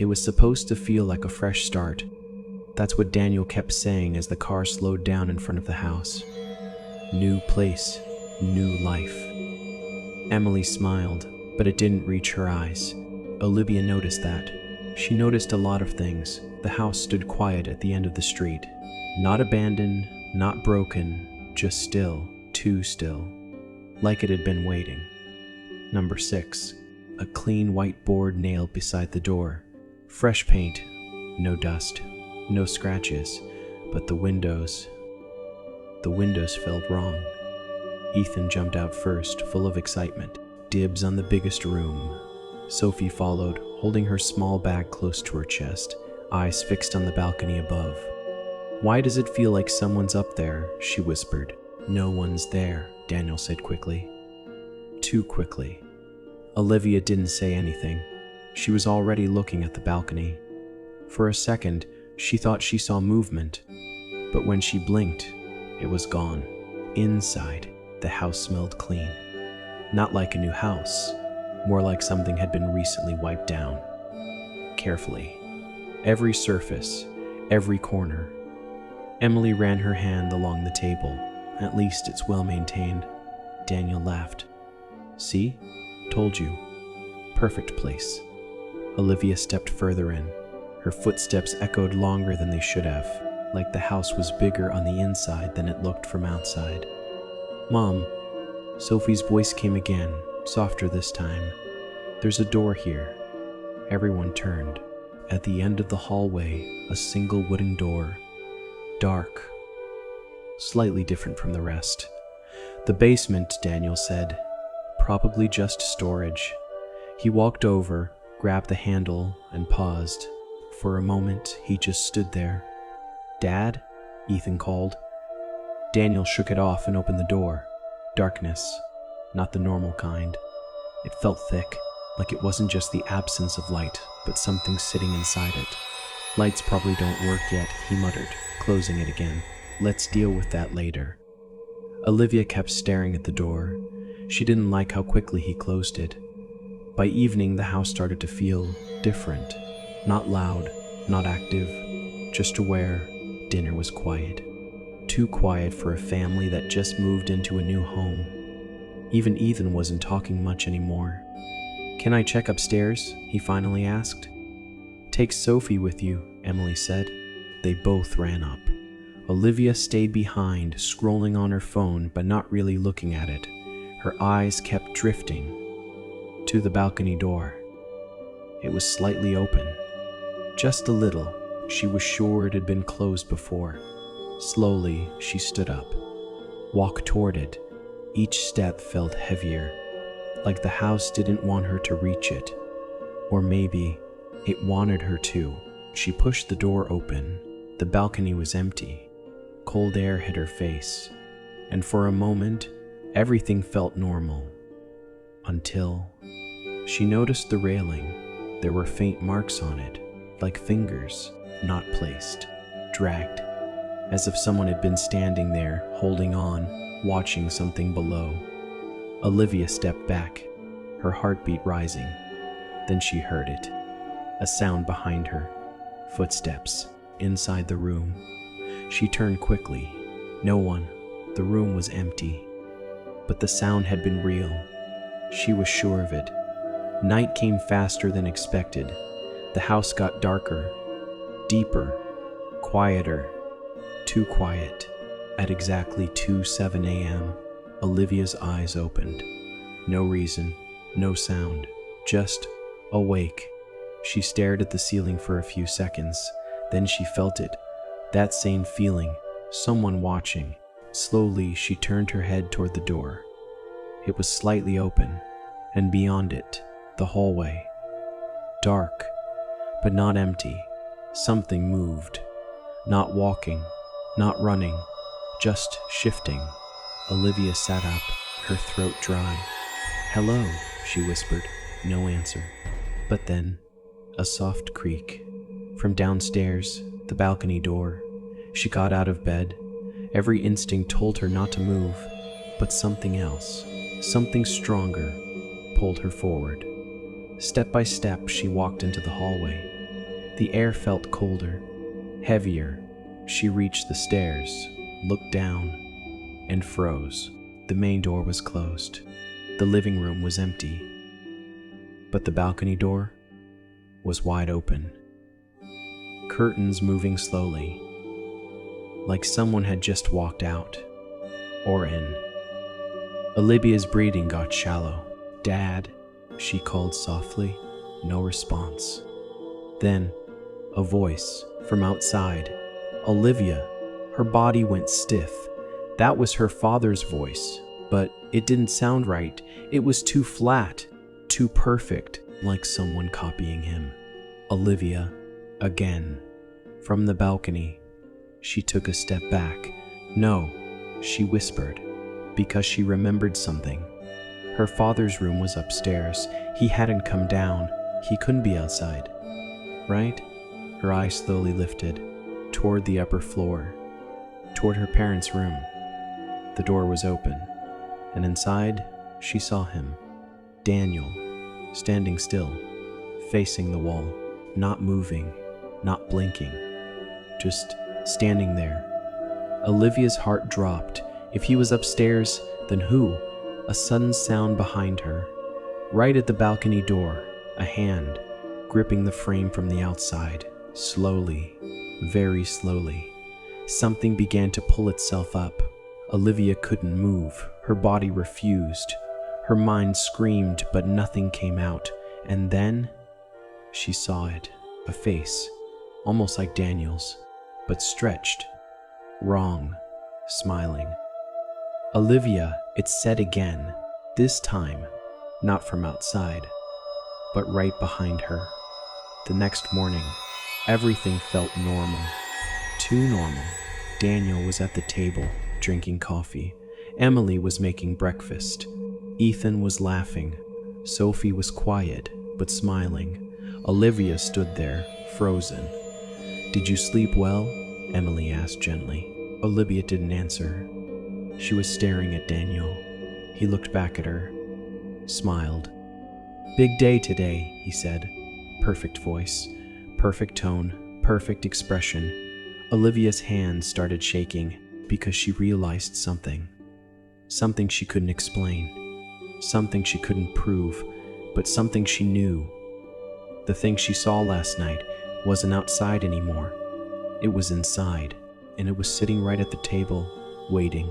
It was supposed to feel like a fresh start. That's what Daniel kept saying as the car slowed down in front of the house. New place, new life. Emily smiled, but it didn't reach her eyes. Olivia noticed that. She noticed a lot of things. The house stood quiet at the end of the street. Not abandoned, not broken, just still, too still. Like it had been waiting. Number 6. A clean white board nailed beside the door. Fresh paint, no dust, no scratches, but the windows felt wrong. Ethan jumped out first, full of excitement. Dibs on the biggest room. Sophie followed, holding her small bag close to her chest, eyes fixed on the balcony above. "Why does it feel like someone's up there?" she whispered. "No one's there," Daniel said quickly. Too quickly. Olivia didn't say anything. She was already looking at the balcony. For a second, she thought she saw movement, but when she blinked, it was gone. Inside, the house smelled clean. Not like a new house, more like something had been recently wiped down. Carefully. Every surface, every corner. Emily ran her hand along the table. "At least it's well maintained." Daniel laughed. "See? Told you. Perfect place." Olivia stepped further in. Her footsteps echoed longer than they should have, like the house was bigger on the inside than it looked from outside. "Mom," Sophie's voice came again, softer this time. "There's a door here." Everyone turned. At the end of the hallway, a single wooden door. Dark. Slightly different from the rest. "The basement," Daniel said. "Probably just storage." He walked over, grabbed the handle, and paused. For a moment, he just stood there. "Dad?" Ethan called. Daniel shook it off and opened the door. Darkness. Not the normal kind. It felt thick, like it wasn't just the absence of light, but something sitting inside it. "Lights probably don't work yet," he muttered, closing it again. "Let's deal with that later." Olivia kept staring at the door. She didn't like how quickly he closed it. By evening, the house started to feel different. Not loud, not active, just aware. Dinner was quiet. Too quiet for a family that just moved into a new home. Even Ethan wasn't talking much anymore. "Can I check upstairs?" he finally asked. "Take Sophie with you," Emily said. They both ran up. Olivia stayed behind, scrolling on her phone but not really looking at it. Her eyes kept drifting to the balcony door. It was slightly open. Just a little. She was sure it had been closed before. Slowly, she stood up, walked toward it. Each step felt heavier, like the house didn't want her to reach it. Or maybe it wanted her to. She pushed the door open. The balcony was empty. Cold air hit her face, and for a moment, everything felt normal. Until she noticed the railing. There were faint marks on it, like fingers, not placed, dragged, as if someone had been standing there, holding on, watching something below. Olivia stepped back, her heartbeat rising. Then she heard it. A sound behind her. Footsteps, inside the room. She turned quickly. No one. The room was empty. But the sound had been real. She was sure of it. Night came faster than expected. The house got darker, deeper, quieter. Too quiet. At exactly 2:07 a.m., Olivia's eyes opened. No reason, no sound, just awake. She stared at the ceiling for a few seconds. Then she felt it, that same feeling, someone watching. Slowly, she turned her head toward the door. It was slightly open, and beyond it, the hallway. Dark, but not empty. Something moved. Not walking, not running, just shifting. Olivia sat up, her throat dry. "Hello," she whispered. No answer. But then, a soft creak. From downstairs, the balcony door. She got out of bed. Every instinct told her not to move, but something else, something stronger, pulled her forward. Step by step, she walked into the hallway. The air felt colder, heavier. She reached the stairs, looked down, and froze. The main door was closed. The living room was empty. But the balcony door was wide open. Curtains moving slowly, like someone had just walked out or in. Olivia's breathing got shallow. "Dad," she called softly. No response. Then, a voice from outside. "Olivia." Her body went stiff. That was her father's voice, but it didn't sound right. It was too flat, too perfect, like someone copying him. "Olivia," again. From the balcony, she took a step back. "No," she whispered, because she remembered something. Her father's room was upstairs. He hadn't come down. He couldn't be outside, right? Her eyes slowly lifted toward the upper floor, toward her parents' room. The door was open, and inside she saw him, Daniel, standing still, facing the wall, not moving, not blinking, just standing there. Olivia's heart dropped. If he was upstairs, then who? A sudden sound behind her. Right at the balcony door, a hand gripping the frame from the outside. Slowly, very slowly, something began to pull itself up. Olivia couldn't move. Her body refused. Her mind screamed, but nothing came out. And then she saw it. A face, almost like Daniel's, but stretched, wrong, smiling. "Olivia," it said again, this time not from outside, but right behind her. The next morning, everything felt normal, too normal. Daniel was at the table, drinking coffee. Emily was making breakfast. Ethan was laughing. Sophie was quiet, but smiling. Olivia stood there, frozen. "Did you sleep well?" Emily asked gently. Olivia didn't answer. She was staring at Daniel. He looked back at her, smiled. "Big day today," he said. Perfect voice, perfect tone, perfect expression. Olivia's hand started shaking because she realized something. Something she couldn't explain. Something she couldn't prove, but something she knew. The thing she saw last night wasn't outside anymore. It was inside, and it was sitting right at the table, waiting.